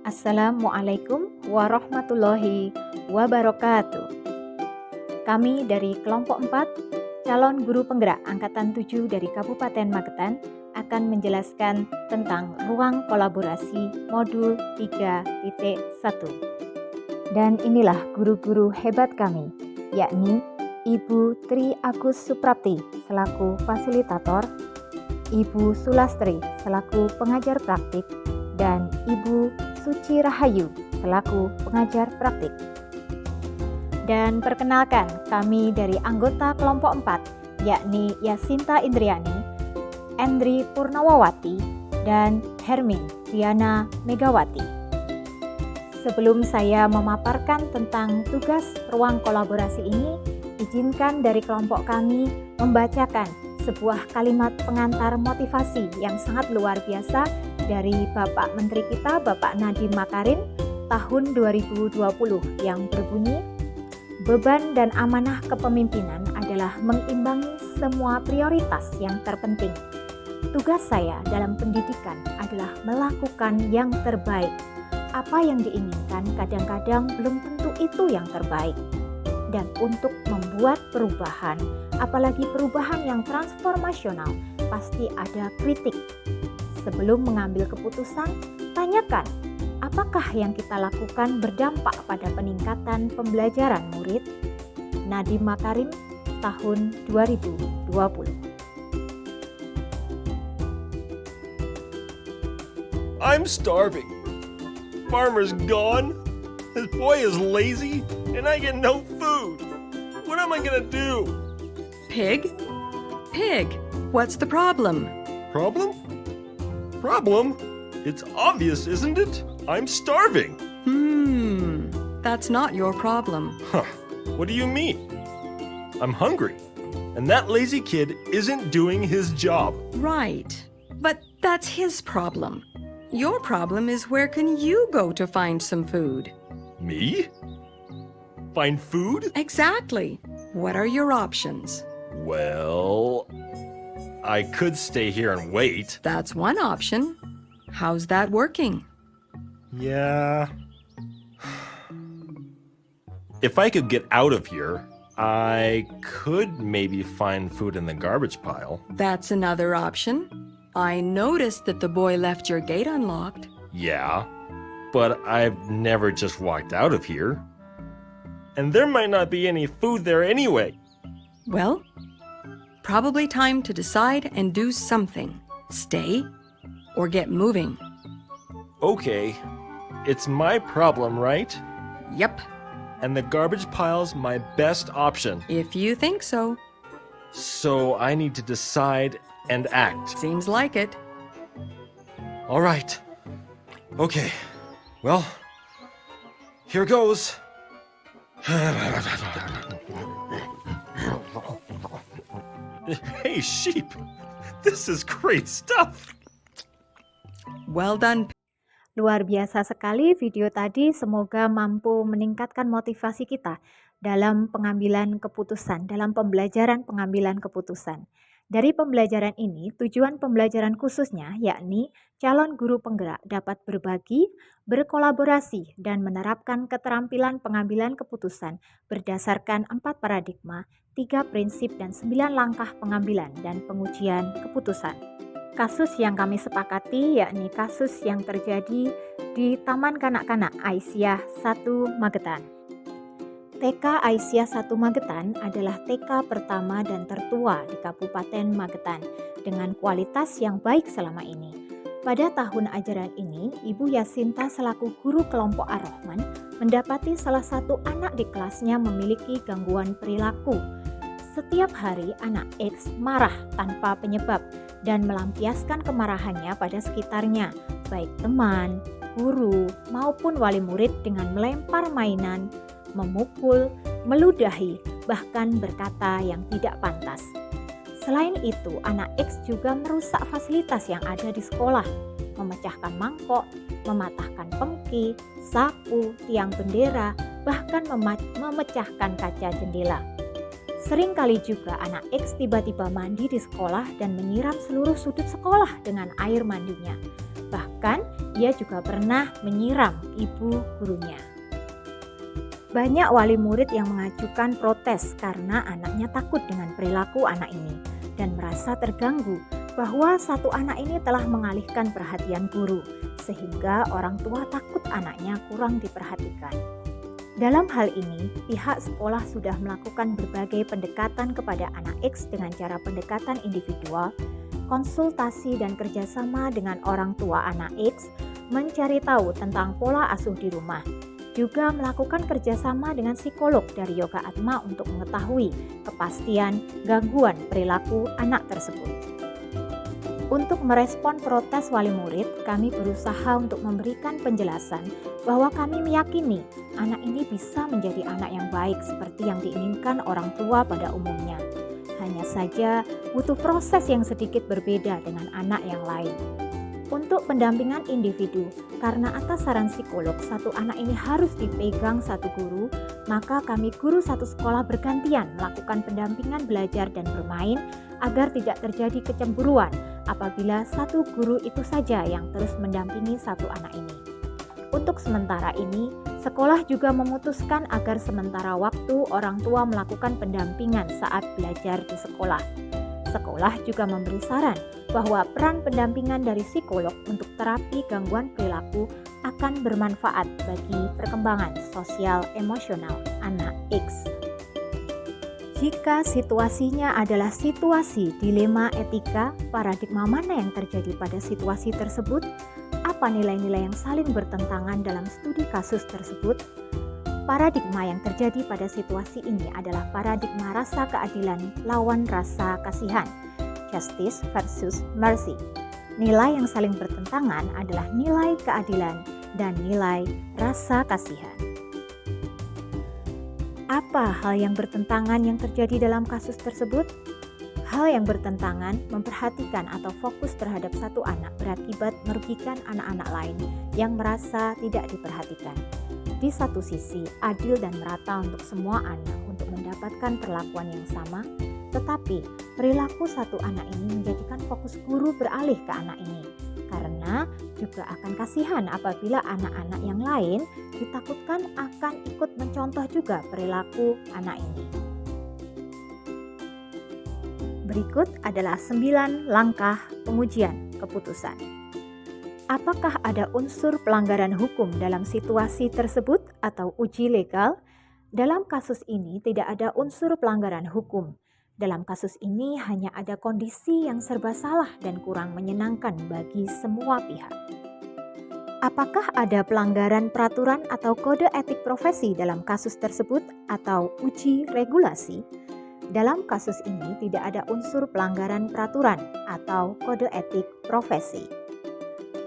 Assalamualaikum warahmatullahi wabarakatuh. Kami dari kelompok 4, calon guru penggerak Angkatan 7 dari Kabupaten Magetan akan menjelaskan tentang ruang kolaborasi modul 3.1. Dan inilah guru-guru hebat kami, yakni Ibu Tri Agus Suprapti selaku fasilitator, Ibu Sulastri selaku pengajar praktik, dan Ibu Suci Rahayu selaku pengajar praktik. Dan perkenalkan, kami dari anggota kelompok 4, yakni Yasinta Indriani, Endri Purnawawati, dan Hermin Diana Megawati. Sebelum saya memaparkan tentang tugas ruang kolaborasi ini, izinkan dari kelompok kami membacakan sebuah kalimat pengantar motivasi yang sangat luar biasa dari Bapak Menteri kita, Bapak Nadiem Makarim, tahun 2020 yang berbunyi, beban dan amanah kepemimpinan adalah mengimbangi semua prioritas yang terpenting. Tugas saya dalam pendidikan adalah melakukan yang terbaik. Apa yang diinginkan kadang-kadang belum tentu itu yang terbaik. Dan untuk membuat perubahan, apalagi perubahan yang transformasional, pasti ada kritik. Sebelum mengambil keputusan, tanyakan apakah yang kita lakukan berdampak pada peningkatan pembelajaran murid. Nadiem Makarim, tahun 2020. I'm starving. Farmer's gone. This boy is lazy, and I get no food. What am I gonna do? Pig? Pig, what's the problem? Problem? Problem? It's obvious, isn't it? I'm starving. That's not your problem. Huh. What do you mean? I'm hungry, and that lazy kid isn't doing his job. Right, but that's his problem. Your problem is where can you go to find some food? Me? Find food? Exactly. What are your options? Well, I could stay here and wait. That's one option. How's that working? Yeah. If I could get out of here, I could maybe find food in the garbage pile. That's another option. I noticed that the boy left your gate unlocked. Yeah, but I've never just walked out of here. And there might not be any food there anyway. Well, probably time to decide and do something. Stay or get moving. Okay, it's my problem, right? Yep, And the garbage pile's my best option. if you think so. So I need to decide and act. Seems like it. All right. Okay. Well, here goes. Hey, sheep. This is great stuff. Well done. Luar biasa sekali video tadi, semoga mampu meningkatkan motivasi kita dalam pengambilan keputusan, dalam pembelajaran pengambilan keputusan. Dari pembelajaran ini, tujuan pembelajaran khususnya yakni calon guru penggerak dapat berbagi, berkolaborasi, dan menerapkan keterampilan pengambilan keputusan berdasarkan 4 paradigma, 3 prinsip, dan 9 langkah pengambilan dan pengujian keputusan. Kasus yang kami sepakati yakni kasus yang terjadi di Taman Kanak-kanak Aisyah 1 Magetan. TK Aisyah 1 Magetan adalah TK pertama dan tertua di Kabupaten Magetan dengan kualitas yang baik selama ini. Pada tahun ajaran ini, Ibu Yasinta selaku guru kelompok Ar-Rahman mendapati salah satu anak di kelasnya memiliki gangguan perilaku. Setiap hari anak X marah tanpa penyebab dan melampiaskan kemarahannya pada sekitarnya, baik teman, guru, maupun wali murid dengan melempar mainan, memukul, meludahi, bahkan berkata yang tidak pantas. Selain itu, anak X juga merusak fasilitas yang ada di sekolah, memecahkan mangkok, mematahkan pengki, sapu, tiang bendera, bahkan memecahkan kaca jendela. Seringkali juga anak X tiba-tiba mandi di sekolah dan menyiram seluruh sudut sekolah dengan air mandinya. Bahkan ia juga pernah menyiram ibu gurunya. Banyak wali murid yang mengajukan protes karena anaknya takut dengan perilaku anak ini dan merasa terganggu bahwa satu anak ini telah mengalihkan perhatian guru, sehingga orang tua takut anaknya kurang diperhatikan. Dalam hal ini, pihak sekolah sudah melakukan berbagai pendekatan kepada anak X dengan cara pendekatan individual, konsultasi dan kerjasama dengan orang tua anak X, mencari tahu tentang pola asuh di rumah, juga melakukan kerjasama dengan psikolog dari Yoga Atma untuk mengetahui kepastian gangguan perilaku anak tersebut. Untuk merespon protes wali murid, kami berusaha untuk memberikan penjelasan bahwa kami meyakini anak ini bisa menjadi anak yang baik seperti yang diinginkan orang tua pada umumnya. Hanya saja butuh proses yang sedikit berbeda dengan anak yang lain. Untuk pendampingan individu, karena atas saran psikolog satu anak ini harus dipegang satu guru, maka kami guru satu sekolah bergantian melakukan pendampingan belajar dan bermain agar tidak terjadi kecemburuan apabila satu guru itu saja yang terus mendampingi satu anak ini. Untuk sementara ini, sekolah juga memutuskan agar sementara waktu orang tua melakukan pendampingan saat belajar di sekolah. Sekolah juga memberi saran bahwa peran pendampingan dari psikolog untuk terapi gangguan perilaku akan bermanfaat bagi perkembangan sosial emosional anak X. Jika situasinya adalah situasi dilema etika, paradigma mana yang terjadi pada situasi tersebut? Apa nilai-nilai yang saling bertentangan dalam studi kasus tersebut? Paradigma yang terjadi pada situasi ini adalah paradigma rasa keadilan lawan rasa kasihan, justice versus mercy. Nilai yang saling bertentangan adalah nilai keadilan dan nilai rasa kasihan. Apa hal yang bertentangan yang terjadi dalam kasus tersebut? Hal yang bertentangan memperhatikan atau fokus terhadap satu anak berakibat merugikan anak-anak lain yang merasa tidak diperhatikan. Di satu sisi, adil dan merata untuk semua anak untuk mendapatkan perlakuan yang sama, tetapi perilaku satu anak ini menjadikan fokus guru beralih ke anak ini, karena juga akan kasihan apabila anak-anak yang lain ditakutkan akan ikut mencontoh juga perilaku anak ini. Berikut adalah 9 langkah pengujian keputusan. Apakah ada unsur pelanggaran hukum dalam situasi tersebut atau uji legal? Dalam kasus ini tidak ada unsur pelanggaran hukum. Dalam kasus ini hanya ada kondisi yang serba salah dan kurang menyenangkan bagi semua pihak. Apakah ada pelanggaran peraturan atau kode etik profesi dalam kasus tersebut atau uji regulasi? Dalam kasus ini tidak ada unsur pelanggaran peraturan atau kode etik profesi.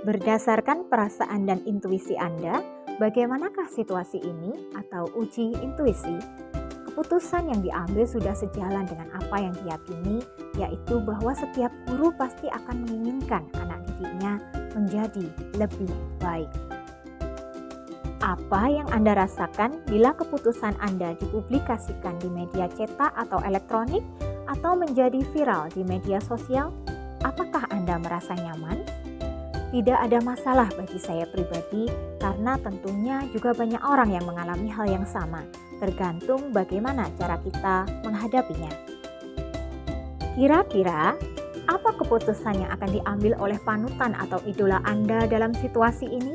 Berdasarkan perasaan dan intuisi Anda, bagaimanakah situasi ini atau uji intuisi? Keputusan yang diambil sudah sejalan dengan apa yang diyakini, yaitu bahwa setiap guru pasti akan menginginkan anak didiknya menjadi lebih baik. Apa yang Anda rasakan bila keputusan Anda dipublikasikan di media cetak atau elektronik atau menjadi viral di media sosial? Apakah Anda merasa nyaman? Tidak ada masalah bagi saya pribadi karena tentunya juga banyak orang yang mengalami hal yang sama, tergantung bagaimana cara kita menghadapinya. Kira-kira apa keputusan yang akan diambil oleh panutan atau idola Anda dalam situasi ini?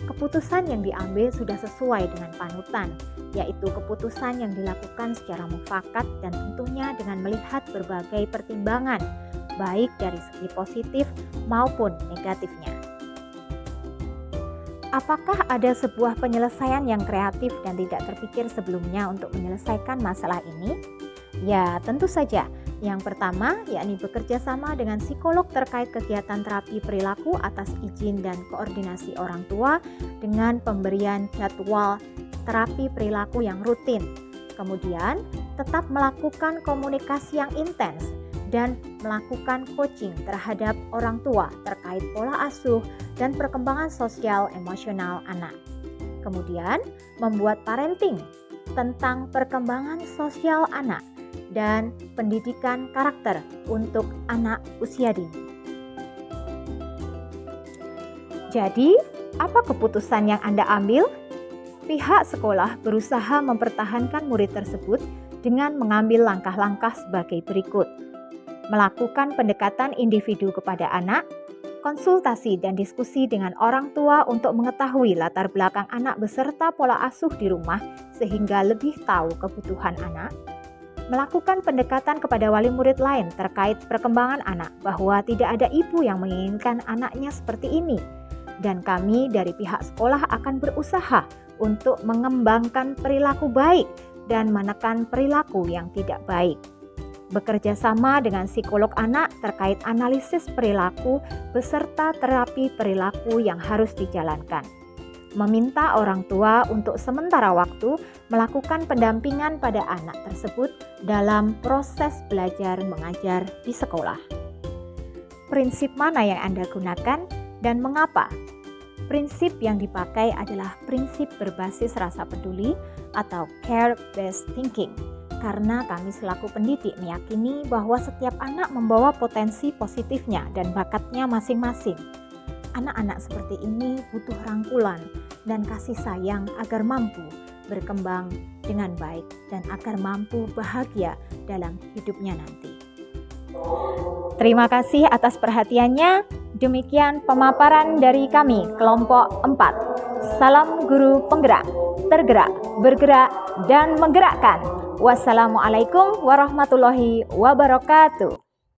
Keputusan yang diambil sudah sesuai dengan panutan, yaitu keputusan yang dilakukan secara mufakat dan tentunya dengan melihat berbagai pertimbangan, baik dari segi positif maupun negatifnya. Apakah ada sebuah penyelesaian yang kreatif dan tidak terpikir sebelumnya untuk menyelesaikan masalah ini? Ya, tentu saja. Yang pertama, yakni bekerja sama dengan psikolog terkait kegiatan terapi perilaku atas izin dan koordinasi orang tua dengan pemberian jadwal terapi perilaku yang rutin. Kemudian, tetap melakukan komunikasi yang intens dan melakukan coaching terhadap orang tua terkait pola asuh dan perkembangan sosial emosional anak. Kemudian, membuat parenting tentang perkembangan sosial anak dan pendidikan karakter untuk anak usia dini. Jadi, apa keputusan yang Anda ambil? Pihak sekolah berusaha mempertahankan murid tersebut dengan mengambil langkah-langkah sebagai berikut. Melakukan pendekatan individu kepada anak, konsultasi dan diskusi dengan orang tua untuk mengetahui latar belakang anak beserta pola asuh di rumah sehingga lebih tahu kebutuhan anak. Melakukan pendekatan kepada wali murid lain terkait perkembangan anak bahwa tidak ada ibu yang menginginkan anaknya seperti ini. Dan kami dari pihak sekolah akan berusaha untuk mengembangkan perilaku baik dan menekan perilaku yang tidak baik. Bekerja sama dengan psikolog anak terkait analisis perilaku beserta terapi perilaku yang harus dijalankan. Meminta orang tua untuk sementara waktu melakukan pendampingan pada anak tersebut dalam proses belajar mengajar di sekolah. Prinsip mana yang Anda gunakan dan mengapa? Prinsip yang dipakai adalah prinsip berbasis rasa peduli atau care-based thinking. Karena kami selaku pendidik meyakini bahwa setiap anak membawa potensi positifnya dan bakatnya masing-masing. Anak-anak seperti ini butuh rangkulan dan kasih sayang agar mampu berkembang dengan baik dan agar mampu bahagia dalam hidupnya nanti. Terima kasih atas perhatiannya. Demikian pemaparan dari kami, kelompok 4. Salam guru penggerak, tergerak, bergerak, dan menggerakkan. Wassalamualaikum warahmatullahi wabarakatuh.